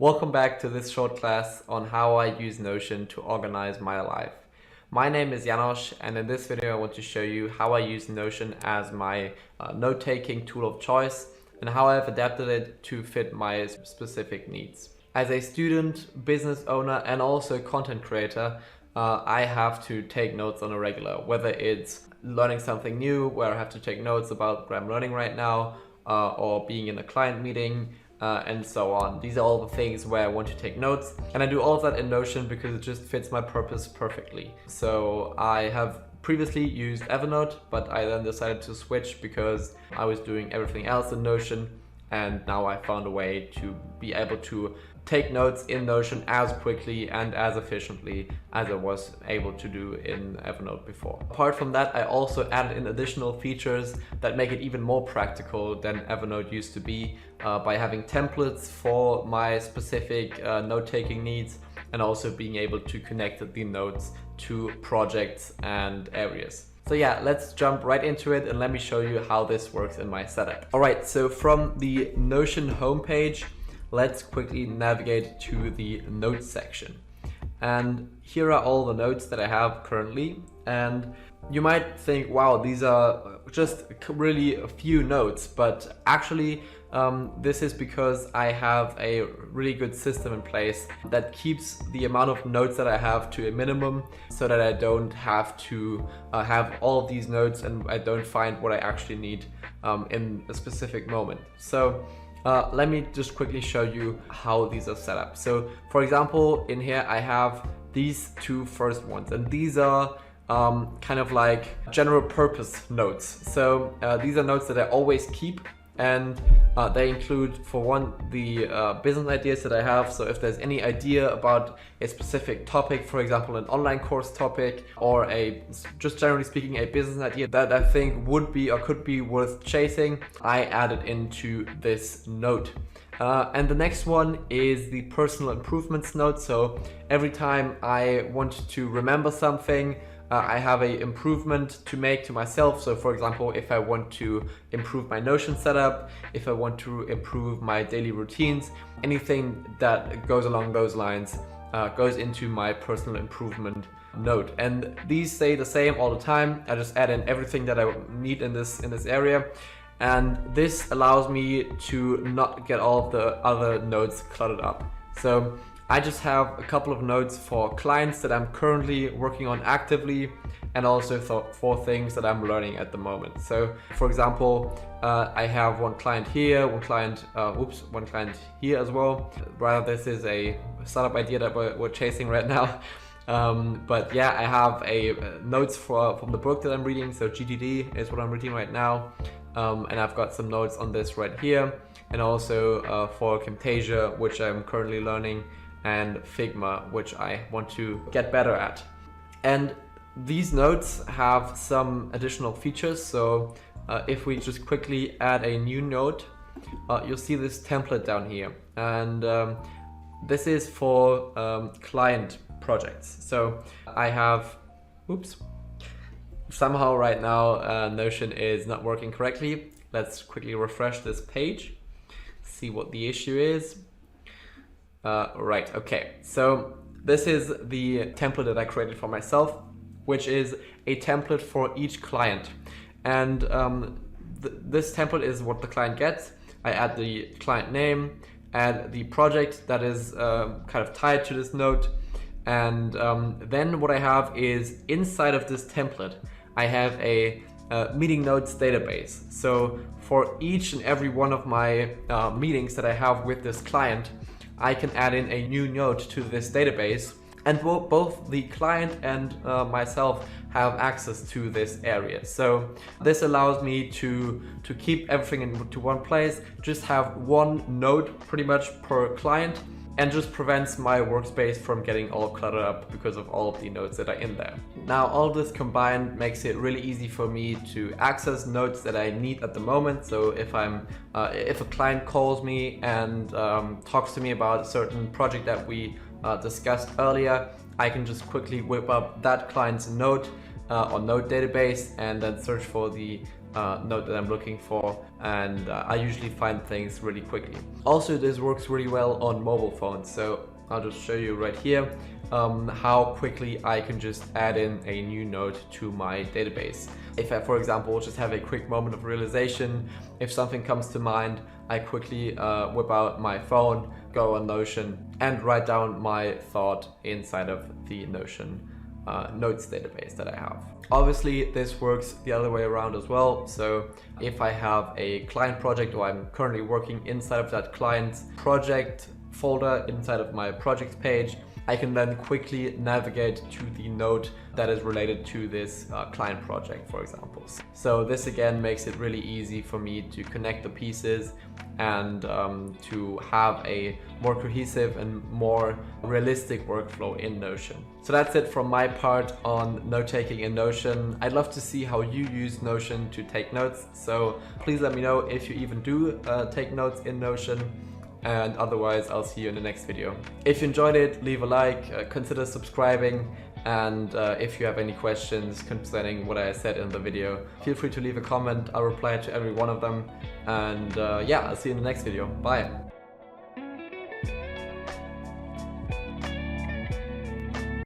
Welcome back to this short class on how I use Notion to organize my life. My name is Janosch, and in this video I want to show you how I use Notion as my note-taking tool of choice and how I've adapted it to fit my specific needs. As a student, business owner, and also content creator, I have to take notes on a regular, whether it's learning something new where I have to take notes about what I'm learning right now, or being in a client meeting, and so on. These are all the things where I want to take notes, and I do all of that in Notion because it just fits my purpose perfectly. So I have previously used Evernote, but I then decided to switch because I was doing everything else in Notion, and now I found a way to be able to take notes in Notion as quickly and as efficiently as I was able to do in Evernote before. Apart from that, I also added in additional features that make it even more practical than Evernote used to be, by having templates for my specific note-taking needs, and also being able to connect the notes to projects and areas. So yeah, let's jump right into it and let me show you how this works in my setup. Alright, so from the Notion homepage, let's quickly navigate to the notes section. And here are all the notes that I have currently. And you might think, wow, these are just really a few notes, but actually this is because I have a really good system in place that keeps the amount of notes that I have to a minimum, so that I don't have to have all of these notes and I don't find what I actually need in a specific moment. So let me just quickly show you how these are set up. So for example, in here I have these two first ones, and these are kind of like general purpose notes. So these are notes that I always keep, and they include, for one, the business ideas that I have. So if there's any idea about a specific topic, for example an online course topic, or just generally speaking a business idea that I think would be or could be worth chasing, I add it into this note. And the next one is the personal improvements note. So every time I want to remember something, I have an improvement to make to myself. So for example, if I want to improve my Notion setup, if I want to improve my daily routines, anything that goes along those lines goes into my personal improvement note. And these stay the same all the time. I just add in everything that I need in this area. And this allows me to not get all of the other notes cluttered up. So I just have a couple of notes for clients that I'm currently working on actively, and also for things that I'm learning at the moment. So for example, I have one client here, one client here as well. Rather, this is a startup idea that we're chasing right now. But yeah, I have notes from the book that I'm reading. So GTD is what I'm reading right now. And I've got some notes on this right here, and also for Camtasia, which I'm currently learning, and Figma, which I want to get better at. And these notes have some additional features. So if we just quickly add a new note, you'll see this template down here, and this is for client projects. So I have, somehow right now Notion is not working correctly. Let's quickly refresh this page, see what the issue is. Right, okay, so this is the template that I created for myself, which is a template for each client. And this template is what the client gets. I add the client name, add the project that is kind of tied to this note, and then what I have is, inside of this template, I have a meeting notes database. So for each and every one of my meetings that I have with this client, I can add in a new note to this database, and both the client and myself have access to this area. So this allows me to keep everything into one place, just have one note pretty much per client, and just prevents my workspace from getting all cluttered up because of all of the notes that are in there. Now, all of this combined makes it really easy for me to access notes that I need at the moment. So if a client calls me and talks to me about a certain project that we discussed earlier, I can just quickly whip up that client's note or note database and then search for the note that I'm looking for, and I usually find things really quickly. Also, this works really well on mobile phones, so I'll just show you right here how quickly I can just add in a new note to my database. If I, for example, just have a quick moment of realization, if something comes to mind, I quickly whip out my phone, go on Notion, and write down my thought inside of the Notion notes database that I have. Obviously, this works the other way around as well. So if I have a client project, or I'm currently working inside of that client's project folder inside of my projects page, I can then quickly navigate to the note that is related to this client project, for example. So this again makes it really easy for me to connect the pieces and to have a more cohesive and more realistic workflow in Notion. So that's it from my part on note-taking in Notion. I'd love to see how you use Notion to take notes, so please let me know if you even do take notes in Notion. And otherwise, I'll see you in the next video. If you enjoyed it, leave a like, consider subscribing, and if you have any questions concerning what I said in the video, feel free to leave a comment. I'll reply to every one of them. And yeah, I'll see you in the next video. Bye.